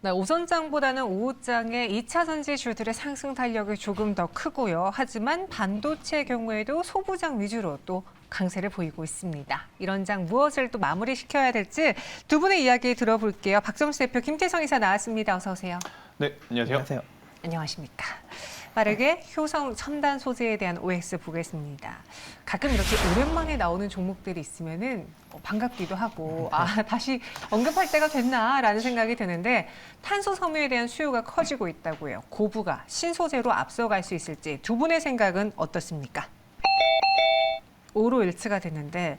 네, 오전장보다는 오후장에 2차 전지주들의 상승 탄력이 조금 더 크고요. 하지만 반도체의 경우에도 소부장 위주로 또 강세를 보이고 있습니다. 이런 장 무엇을 또 마무리시켜야 될지 두 분의 이야기 들어볼게요. 박정수 대표, 김태성 이사 나왔습니다. 어서 오세요. 네, 안녕하세요. 안녕하세요. 안녕하십니까. 빠르게 효성 첨단 소재에 대한 OX 보겠습니다. 가끔 이렇게 오랜만에 나오는 종목들이 있으면은 반갑기도 하고 다시 언급할 때가 됐나라는 생각이 드는데 탄소 섬유에 대한 수요가 커지고 있다고 해요. 고부가 신소재로 앞서갈 수 있을지 두 분의 생각은 어떻습니까? 5로 일치가 됐는데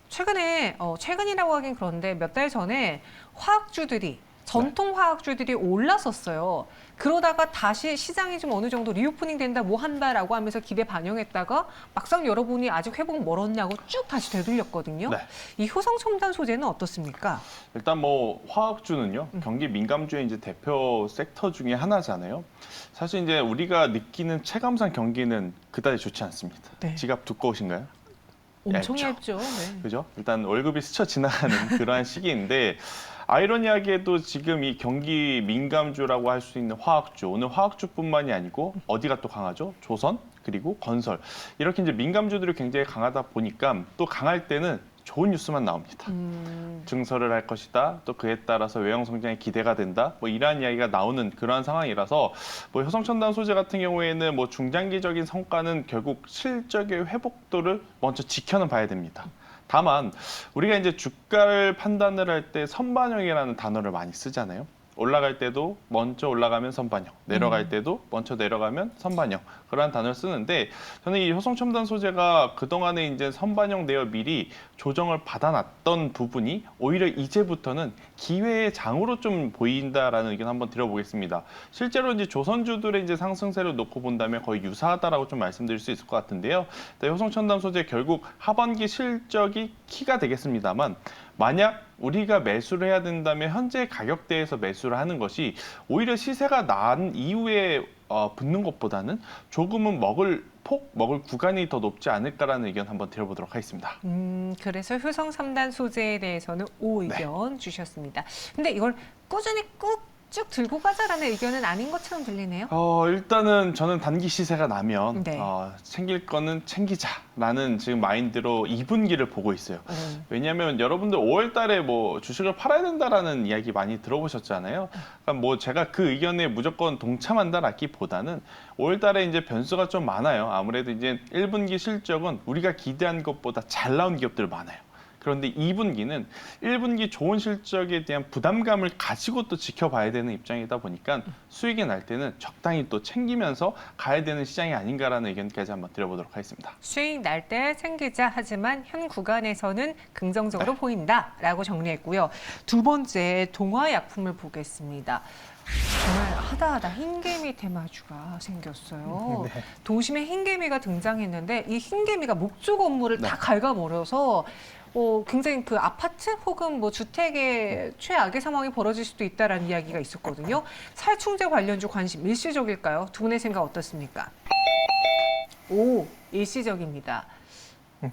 최근이라고 하긴 그런데 몇 달 전에 화학주들이 전통 화학주들이 올랐었어요. 그러다가 다시 시장이 좀 어느 정도 리오프닝 된다, 뭐 한다라고 하면서 기대 반영했다가 막상 열어보니 아직 회복 멀었냐고 쭉 다시 되돌렸거든요. 네. 이 효성 첨단 소재는 어떻습니까? 일단 뭐 화학주는요, 경기 민감주의 이제 대표 섹터 중에 하나잖아요. 사실 이제 우리가 느끼는 체감상 경기는 그다지 좋지 않습니다. 네. 지갑 두꺼우신가요? 엄청 얇죠. 얇죠. 네. 그죠? 일단 월급이 스쳐 지나가는 그러한 시기인데 아이러니하게도 지금 이 경기 민감주라고 할 수 있는 화학주, 오늘 화학주뿐만이 아니고 어디가 또 강하죠? 조선 그리고 건설 이렇게 이제 민감주들이 굉장히 강하다 보니까 또 강할 때는 좋은 뉴스만 나옵니다. 증설을 할 것이다. 또 그에 따라서 외형 성장에 기대가 된다. 뭐 이러한 이야기가 나오는 그러한 상황이라서 뭐 효성첨단 소재 같은 경우에는 뭐 중장기적인 성과는 결국 실적의 회복도를 먼저 지켜는 봐야 됩니다. 다만 우리가 이제 주가를 판단을 할 때 선반영이라는 단어를 많이 쓰잖아요. 올라갈 때도 먼저 올라가면 선반영, 내려갈 때도 먼저 내려가면 선반영 그러한 단어를 쓰는데 저는 이 효성첨단 소재가 그동안에 이제 선반영 내어 미리 조정을 받아놨던 부분이 오히려 이제부터는 기회의 장으로 좀 보인다라는 의견 한번 드려보겠습니다. 실제로 이제 조선주들의 이제 상승세를 놓고 본다면 거의 유사하다라고 좀 말씀드릴 수 있을 것 같은데요. 효성첨단 소재 결국 하반기 실적이 키가 되겠습니다만 만약 우리가 매수를 해야 된다면 현재 가격대에서 매수를 하는 것이 오히려 시세가 난 이후에 붙는 것보다는 조금은 먹을 구간이 더 높지 않을까라는 의견 한번 드려보도록 하겠습니다. 그래서 효성 3단 소재에 대해서는 O 의견 주셨습니다. 근데 이걸 꾸준히 쭉 들고 가자라는 의견은 아닌 것처럼 들리네요. 일단은 저는 단기 시세가 나면 네. 챙길 거는 챙기자라는 지금 마인드로 2분기를 보고 있어요. 왜냐하면 여러분들 5월 달에 뭐 주식을 팔아야 된다라는 이야기 많이 들어보셨잖아요. 그러니까 뭐 제가 그 의견에 무조건 동참한다라기보다는 5월 달에 이제 변수가 좀 많아요. 아무래도 이제 1분기 실적은 우리가 기대한 것보다 잘 나온 기업들 많아요. 그런데 2분기는 1분기 좋은 실적에 대한 부담감을 가지고 또 지켜봐야 되는 입장이다 보니까 수익이 날 때는 적당히 또 챙기면서 가야 되는 시장이 아닌가라는 의견까지 한번 드려보도록 하겠습니다. 수익 날 때 챙기자 하지만 현 구간에서는 긍정적으로 보인다라고 정리했고요. 두 번째 동화약품을 보겠습니다. 정말 하다하다 흰개미 테마주가 생겼어요. 네. 도심에 흰개미가 등장했는데 이 흰개미가 목조 건물을 다 갉아버려서 굉장히 그 아파트 혹은 뭐 주택의 최악의 상황이 벌어질 수도 있다라는 이야기가 있었거든요. 살충제 관련주 관심 일시적일까요? 두 분의 생각 어떻습니까? 오, 일시적입니다.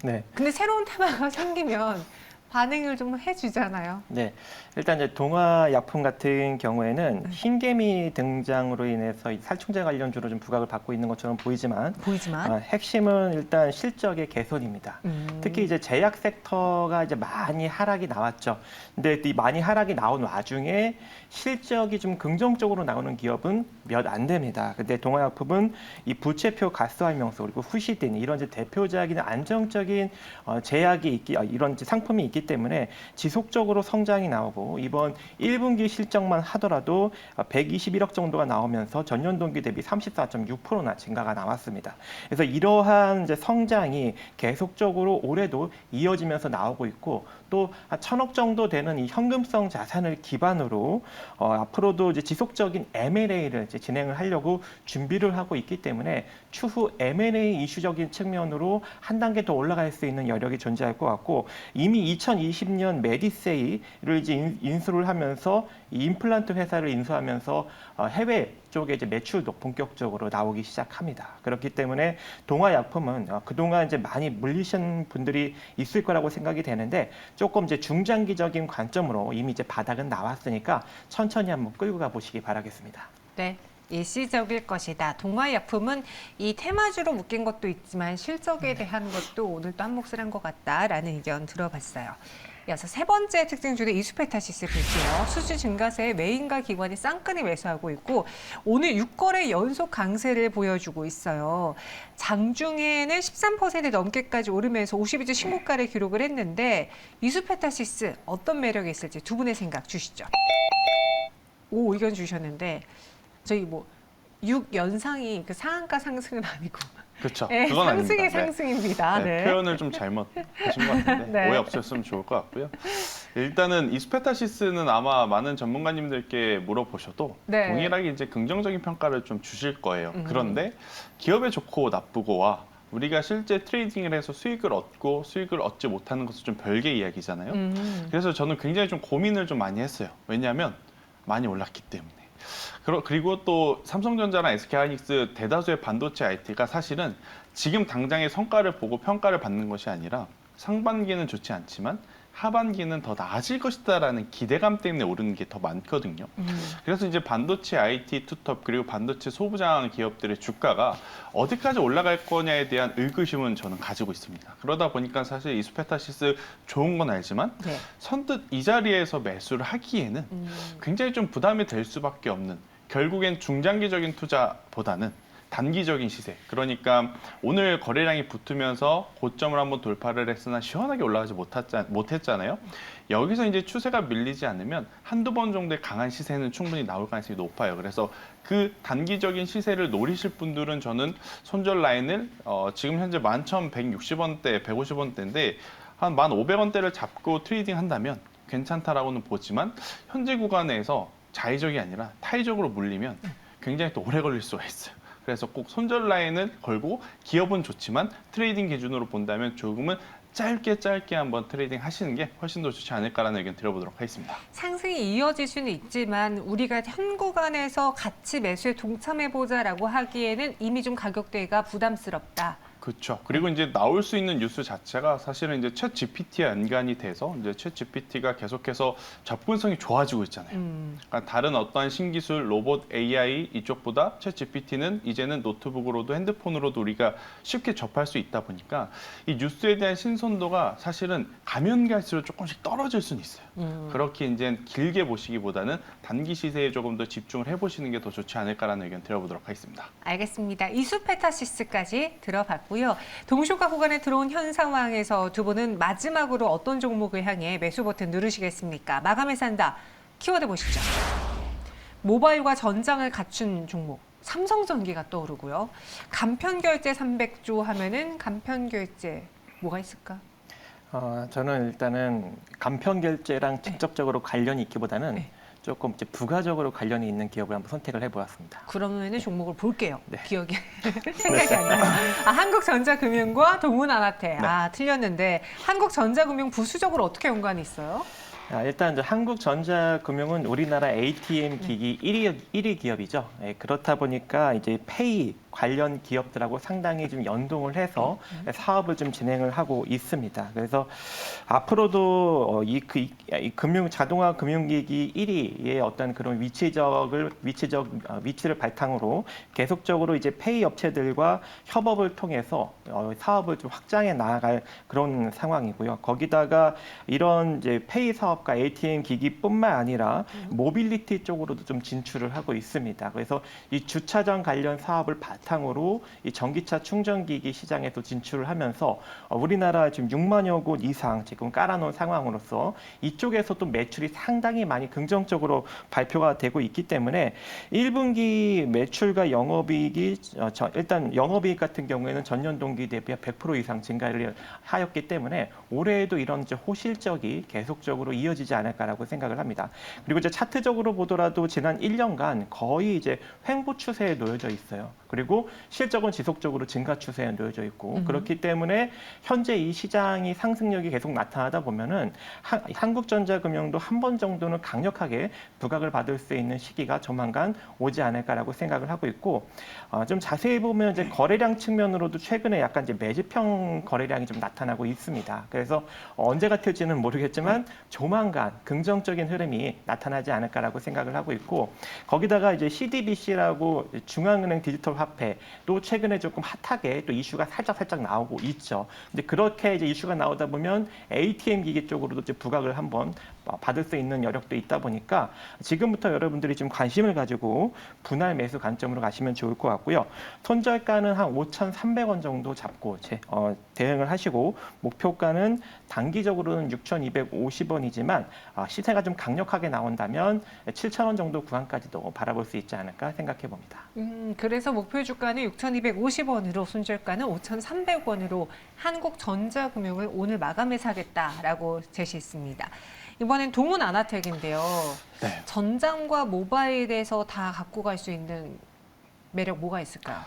네. 근데 새로운 테마가 생기면 반응을 좀 해주잖아요. 네. 일단 이제 동화약품 같은 경우에는 흰개미 등장으로 인해서 이 살충제 관련주로 좀 부각을 받고 있는 것처럼 보이지만 핵심은 일단 실적의 개선입니다. 특히 이제 제약 섹터가 이제 많이 하락이 나왔죠. 근데 이 많이 하락이 나온 와중에 실적이 좀 긍정적으로 나오는 기업은 몇 안 됩니다. 근데 동화약품은 이 부채표 가스활명수 그리고 후시딘 이런 이제 대표적인 안정적인 제약이 이런 상품이 있기 때문에 지속적으로 성장이 나오고 이번 1분기 실적만 하더라도 121억 정도가 나오면서 전년 동기 대비 34.6%나 증가가 나왔습니다. 그래서 이러한 이제 성장이 계속적으로 올해도 이어지면서 나오고 있고 또 1,000억 정도 되는 이 현금성 자산을 기반으로 앞으로도 이제 지속적인 M&A를 이제 진행을 하려고 준비를 하고 있기 때문에 추후 M&A 이슈적인 측면으로 한 단계 더 올라갈 수 있는 여력이 존재할 것 같고 이미 2차 2020년 메디세이를 이제 인수를 하면서 이 임플란트 회사를 인수하면서 해외 쪽에 이제 매출도 본격적으로 나오기 시작합니다. 그렇기 때문에 동아약품은 그동안 이제 많이 물리신 분들이 있을 거라고 생각이 되는데 조금 이제 중장기적인 관점으로 이미 이제 바닥은 나왔으니까 천천히 한번 끌고 가 보시기 바라겠습니다. 네. 일시적일 것이다. 동아약품은 이 테마주로 묶인 것도 있지만 실적에 대한 것도 오늘 또 한 몫을 한 것 같다라는 의견 들어봤어요. 이어서 세 번째 특징주로 이수페타시스 볼게요. 수주 증가세에 메인과 기관이 쌍끈히 매수하고 있고 오늘 6거래 연속 강세를 보여주고 있어요. 장중에는 13% 넘게까지 오르면서 52주 신고가를 기록을 했는데 이수페타시스 어떤 매력이 있을지 두 분의 생각 주시죠. 오, 의견 주셨는데 저희 뭐 6연상이 그 상한가 상승은 아니고 그렇죠. 네, 그건 상승의 아닙니다. 네. 상승입니다. 네, 네. 표현을 좀 잘못하신 것 같은데 네. 오해 없었으면 좋을 것 같고요. 일단은 이수페타시스는 아마 많은 전문가님들께 물어보셔도 네. 동일하게 이제 긍정적인 평가를 좀 주실 거예요. 그런데 기업의 좋고 나쁘고와 우리가 실제 트레이딩을 해서 수익을 얻고 수익을 얻지 못하는 것은 좀 별개의 이야기잖아요. 그래서 저는 굉장히 좀 고민을 좀 많이 했어요. 왜냐하면 많이 올랐기 때문에. 그리고 또 삼성전자나 SK하이닉스 대다수의 반도체 IT가 사실은 지금 당장의 성과를 보고 평가를 받는 것이 아니라 상반기는 좋지 않지만 하반기는 더 나아질 것이다라는 기대감 때문에 오르는 게 더 많거든요. 그래서 이제 반도체 IT 투톱 그리고 반도체 소부장 기업들의 주가가 어디까지 올라갈 거냐에 대한 의구심은 저는 가지고 있습니다. 그러다 보니까 사실 이수페타시스 좋은 건 알지만 네. 선뜻 이 자리에서 매수를 하기에는 굉장히 좀 부담이 될 수밖에 없는 결국엔 중장기적인 투자보다는 단기적인 시세. 그러니까 오늘 거래량이 붙으면서 고점을 한번 돌파를 했으나 시원하게 올라가지 못했잖아요. 여기서 이제 추세가 밀리지 않으면 한두 번 정도의 강한 시세는 충분히 나올 가능성이 높아요. 그래서 그 단기적인 시세를 노리실 분들은 저는 손절 라인을 지금 현재 11,160원대, 150원대인데 한 1,500원대를 잡고 트레이딩 한다면 괜찮다라고는 보지만 현재 구간에서 자의적이 아니라 타의적으로 물리면 굉장히 또 오래 걸릴 수가 있어요. 그래서 꼭 손절 라인을 걸고 기업은 좋지만 트레이딩 기준으로 본다면 조금은 짧게 한번 트레이딩 하시는 게 훨씬 더 좋지 않을까라는 의견 드려보도록 하겠습니다. 상승이 이어질 수는 있지만 우리가 현 구간에서 같이 매수에 동참해보자라고 하기에는 이미 좀 가격대가 부담스럽다. 그렇죠. 그리고 이제 나올 수 있는 뉴스 자체가 사실은 이제 챗 GPT에 연관이 돼서 이제 챗 GPT가 계속해서 접근성이 좋아지고 있잖아요. 그러니까 다른 어떠한 신기술, 로봇, AI 이쪽보다 챗 GPT는 이제는 노트북으로도 핸드폰으로도 우리가 쉽게 접할 수 있다 보니까 이 뉴스에 대한 신선도가 사실은 가면 갈수록 조금씩 떨어질 수는 있어요. 그렇게 이제 길게 보시기보다는 단기 시세에 조금 더 집중을 해보시는 게 더 좋지 않을까라는 의견 드려보도록 하겠습니다. 알겠습니다. 이수페타시스까지 들어봤고요. 동쇼가 구간에 들어온 현 상황에서 두 분은 마지막으로 어떤 종목을 향해 매수 버튼 누르시겠습니까? 마감에 산다. 키워드 보시죠. 모바일과 전장을 갖춘 종목. 삼성전기가 떠오르고요. 간편결제 300조 하면은 간편결제 뭐가 있을까? 저는 일단은 간편결제랑 직접적으로 관련이 있기보다는 네. 조금 이제 부가적으로 관련이 있는 기업을 한번 선택을 해보았습니다. 그러면은 종목을 볼게요. 네. 기억이 생각이 안 나요. 한국전자금융과 동문아나태. 네. 틀렸는데 한국전자금융 부수적으로 어떻게 연관이 있어요? 일단 이제 한국전자금융은 우리나라 ATM 기기 1위 기업이죠. 그렇다 보니까 이제 페이 관련 기업들하고 상당히 좀 연동을 해서 사업을 좀 진행을 하고 있습니다. 그래서 앞으로도 이 자동화 금융기기 1위의 어떤 그런 위치를 바탕으로 계속적으로 이제 페이 업체들과 협업을 통해서 사업을 좀 확장해 나아갈 그런 상황이고요. 거기다가 이런 이제 페이 사업과 ATM 기기뿐만 아니라 모빌리티 쪽으로도 좀 진출을 하고 있습니다. 그래서 이 주차장 관련 사업을 바탕으로 이 전기차 충전기기 시장에도 진출을 하면서 우리나라 지금 6만여 곳 이상 지금 깔아놓은 상황으로서 이쪽에서도 매출이 상당히 많이 긍정적으로 발표가 되고 있기 때문에 1분기 매출과 영업이익이 일단 영업이익 같은 경우에는 전년 동기 대비 100% 이상 증가를 하였기 때문에 올해에도 이런 이제 호실적이 계속적으로 이어지지 않을까라고 생각을 합니다. 그리고 이제 차트적으로 보더라도 지난 1년간 거의 이제 횡보 추세에 놓여져 있어요. 그리고 실적은 지속적으로 증가 추세에 놓여져 있고 그렇기 때문에 현재 이 시장이 상승력이 계속 나타나다 보면은 한국전자금융도 한 번 정도는 강력하게 부각을 받을 수 있는 시기가 조만간 오지 않을까라고 생각을 하고 있고 좀 자세히 보면 이제 거래량 측면으로도 최근에 약간 이제 매집형 거래량이 좀 나타나고 있습니다. 그래서 언제 같을지는 모르겠지만 조만간 긍정적인 흐름이 나타나지 않을까라고 생각을 하고 있고 거기다가 이제 CDBC라고 중앙은행 디지털 화폐도 최근에 조금 핫하게 또 이슈가 살짝 나오고 있죠. 근데 그렇게 이제 이슈가 나오다 보면 ATM 기기 쪽으로도 이제 부각을 한번 받을 수 있는 여력도 있다 보니까 지금부터 여러분들이 좀 관심을 가지고 분할 매수 관점으로 가시면 좋을 것 같고요. 손절가는 한 5,300원 정도 잡고 대응을 하시고 목표가는 단기적으로는 6,250원이지만 시세가 좀 강력하게 나온다면 7,000원 정도 구간까지도 바라볼 수 있지 않을까 생각해 봅니다. 그래서 목표 주가는 6,250원으로 손절가는 5,300원으로 한국전자금융을 오늘 마감해서 하겠다라고 제시했습니다. 이번엔 동훈 아나텍인데요. 네. 전장과 모바일에서 다 갖고 갈 수 있는 매력 뭐가 있을까요?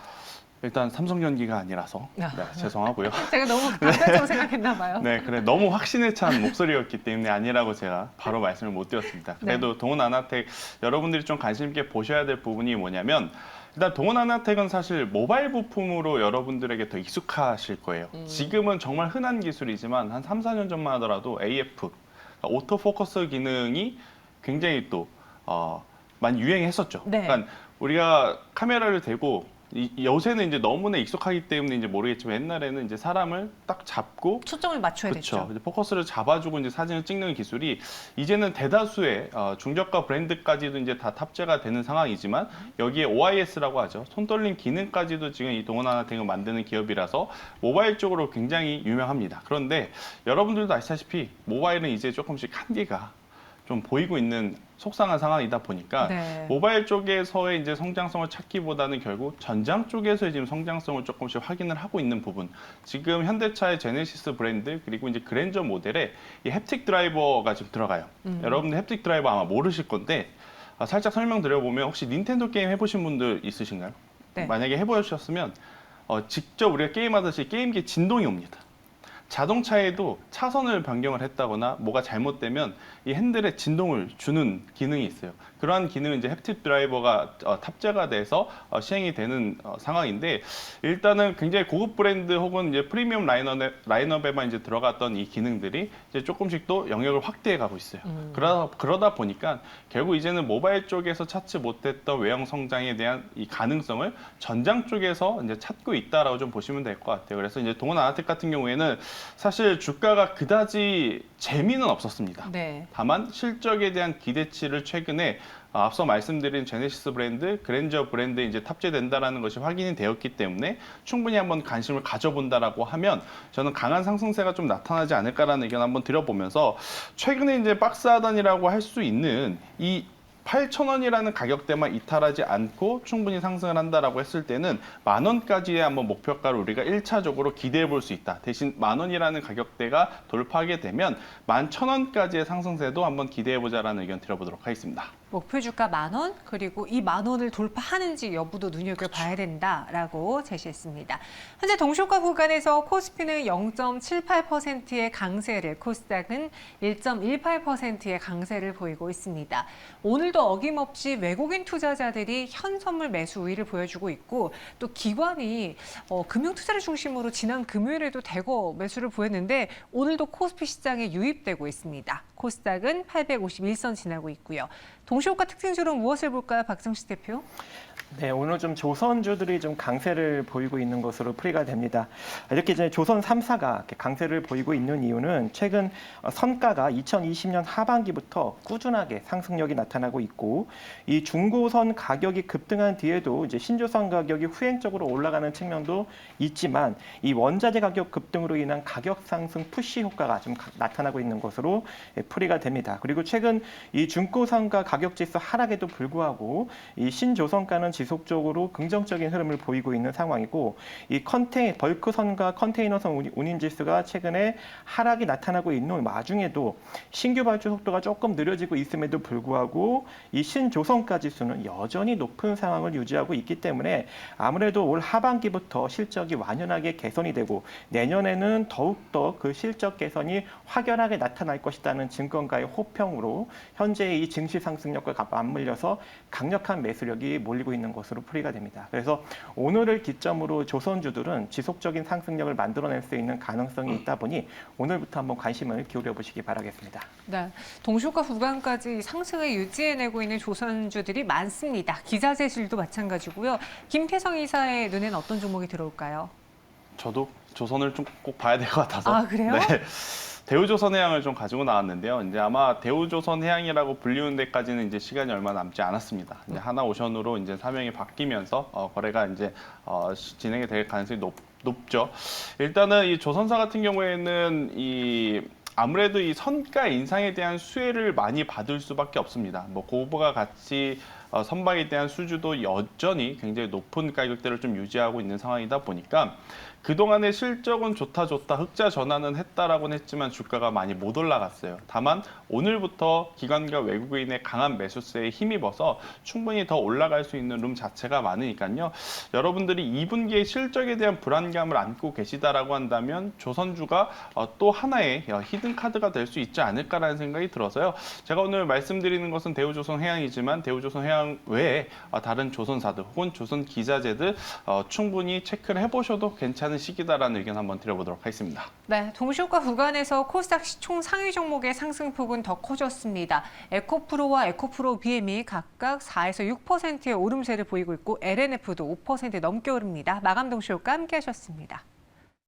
일단 삼성전기가 아니라서 네, 죄송하고요. 제가 너무 단편적으로 생각했나 봐요. 네, 그래 너무 확신에 찬 목소리였기 때문에 아니라고 제가 바로 말씀을 못 드렸습니다. 그래도 동훈 아나텍 여러분들이 좀 관심 있게 보셔야 될 부분이 뭐냐면 일단 동훈 아나텍은 사실 모바일 부품으로 여러분들에게 더 익숙하실 거예요. 지금은 정말 흔한 기술이지만 한 3, 4년 전만 하더라도 AF, 오토 포커스 기능이 굉장히 또 많이 유행했었죠. 네. 그러니까 우리가 카메라를 대고 요새는 이제 너무나 익숙하기 때문에 이제 모르겠지만 옛날에는 이제 사람을 딱 잡고 초점을 맞춰야 그렇죠. 됐죠. 이제 포커스를 잡아주고 이제 사진을 찍는 기술이 이제는 대다수의 중저가 브랜드까지도 이제 다 탑재가 되는 상황이지만 여기에 OIS라고 하죠. 손떨림 기능까지도 지금 이 동원 아나텍을 만드는 기업이라서 모바일 쪽으로 굉장히 유명합니다. 그런데 여러분들도 아시다시피 모바일은 이제 조금씩 한계가 좀 보이고 있는 속상한 상황이다 보니까 네. 모바일 쪽에서의 이제 성장성을 찾기보다는 결국 전장 쪽에서의 지금 성장성을 조금씩 확인을 하고 있는 부분. 지금 현대차의 제네시스 브랜드 그리고 이제 그랜저 모델에 이 햅틱 드라이버가 지금 들어가요. 여러분들 햅틱 드라이버 아마 모르실 건데 살짝 설명드려보면 혹시 닌텐도 게임 해보신 분들 있으신가요? 네. 만약에 해보셨으면 직접 우리가 게임하듯이 게임기에 진동이 옵니다. 자동차에도 차선을 변경을 했다거나 뭐가 잘못되면 이 핸들에 진동을 주는 기능이 있어요. 그러한 기능은 이제 햅틱 드라이버가 탑재가 돼서 시행이 되는 상황인데 일단은 굉장히 고급 브랜드 혹은 이제 프리미엄 라인업에만 이제 들어갔던 이 기능들이 이제 조금씩 또 영역을 확대해 가고 있어요. 그러다 보니까 결국 이제는 모바일 쪽에서 찾지 못했던 외형 성장에 대한 이 가능성을 전장 쪽에서 이제 찾고 있다라고 좀 보시면 될 것 같아요. 그래서 이제 동원 아나텍 같은 경우에는 사실 주가가 그다지 재미는 없었습니다. 네. 다만 실적에 대한 기대치를 최근에 앞서 말씀드린 제네시스 브랜드, 그랜저 브랜드에 이제 탑재된다라는 것이 확인이 되었기 때문에 충분히 한번 관심을 가져본다라고 하면 저는 강한 상승세가 좀 나타나지 않을까라는 의견 한번 드려보면서 최근에 이제 박스 하단이라고 할 수 있는 이 8,000원이라는 가격대만 이탈하지 않고 충분히 상승을 한다라고 했을 때는 10,000원까지의 한번 목표가를 우리가 1차적으로 기대해 볼 수 있다. 대신 10,000원이라는 가격대가 돌파하게 되면 11,000원까지의 상승세도 한번 기대해 보자라는 의견 드려보도록 하겠습니다. 목표 주가 10,000원 그리고 이 10,000원을 돌파하는지 여부도 눈여겨봐야 된다라고 제시했습니다. 현재 동시효과 구간에서 코스피는 0.78%의 강세를, 코스닥은 1.18%의 강세를 보이고 있습니다. 오늘도 어김없이 외국인 투자자들이 현선물 매수 우위를 보여주고 있고 또 기관이 금융투자를 중심으로 지난 금요일에도 대거 매수를 보였는데 오늘도 코스피 시장에 유입되고 있습니다. 코스닥은 851선 지나고 있고요. 동시효과 특징주로 무엇을 볼까요, 박정식 대표? 네, 오늘 좀 조선주들이 좀 강세를 보이고 있는 것으로 풀이가 됩니다. 이렇게 이제 조선 3사가 이렇게 강세를 보이고 있는 이유는 최근 선가가 2020년 하반기부터 꾸준하게 상승력이 나타나고 있고 이 중고선 가격이 급등한 뒤에도 이제 신조선 가격이 후행적으로 올라가는 측면도 있지만 이 원자재 가격 급등으로 인한 가격 상승 푸시 효과가 좀 나타나고 있는 것으로 풀이가 됩니다. 그리고 최근 이 중고선가 가격지수 하락에도 불구하고 이 신조선가는 지속적으로 긍정적인 흐름을 보이고 있는 상황이고 이 벌크선과 컨테이너선 운임지수가 최근에 하락이 나타나고 있는 와중에도 신규 발주 속도가 조금 느려지고 있음에도 불구하고 이 신조선가 지수는 여전히 높은 상황을 유지하고 있기 때문에 아무래도 올 하반기부터 실적이 완연하게 개선이 되고 내년에는 더욱더 그 실적 개선이 확연하게 나타날 것이라는 증권가의 호평으로 현재 이 증시 상승력과 맞물려서 강력한 매수력이 몰리고 있는 것으로 풀이가 됩니다. 그래서 오늘을 기점으로 조선주들은 지속적인 상승력을 만들어낼 수 있는 가능성이 있다 보니 오늘부터 한번 관심을 기울여 보시기 바라겠습니다. 네, 동시효과 구간까지 상승을 유지해내고 있는 조선주들이 많습니다. 기자재실도 마찬가지고요. 김태성 이사의 눈에는 어떤 종목이 들어올까요? 저도 조선을 좀 꼭 봐야 될 것 같아서. 아, 그래요? 네. 대우조선해양을 좀 가지고 나왔는데요. 이제 아마 대우조선해양이라고 불리는 데까지는 이제 시간이 얼마 남지 않았습니다. 이제 하나오션으로 이제 사명이 바뀌면서 거래가 이제 진행이 될 가능성이 높죠. 일단은 이 조선사 같은 경우에는 아무래도 이 선가 인상에 대한 수혜를 많이 받을 수밖에 없습니다. 뭐 고부가 같이 선박에 대한 수주도 여전히 굉장히 높은 가격대를 좀 유지하고 있는 상황이다 보니까 그동안의 실적은 좋다 흑자 전환은 했다라고는 했지만 주가가 많이 못 올라갔어요. 다만 오늘부터 기관과 외국인의 강한 매수세에 힘입어서 충분히 더 올라갈 수 있는 룸 자체가 많으니까요. 여러분들이 2분기의 실적에 대한 불안감을 안고 계시다라고 한다면 조선주가 또 하나의 히든 카드가 될 수 있지 않을까라는 생각이 들어서요. 제가 오늘 말씀드리는 것은 대우조선해양이지만 대우조선해양 외에 다른 조선사들 혹은 조선 기자재들 충분히 체크를 해보셔도 괜찮은 시기다라는 의견 한번 드려보도록 하겠습니다. 네, 동시효과 구간에서 코스닥 시총 상위 종목의 상승폭은 더 커졌습니다. 에코프로와 에코프로 BM이 각각 4에서 6%의 오름세를 보이고 있고 LNF도 5% 넘게 오릅니다. 마감 동시효과 함께 하셨습니다.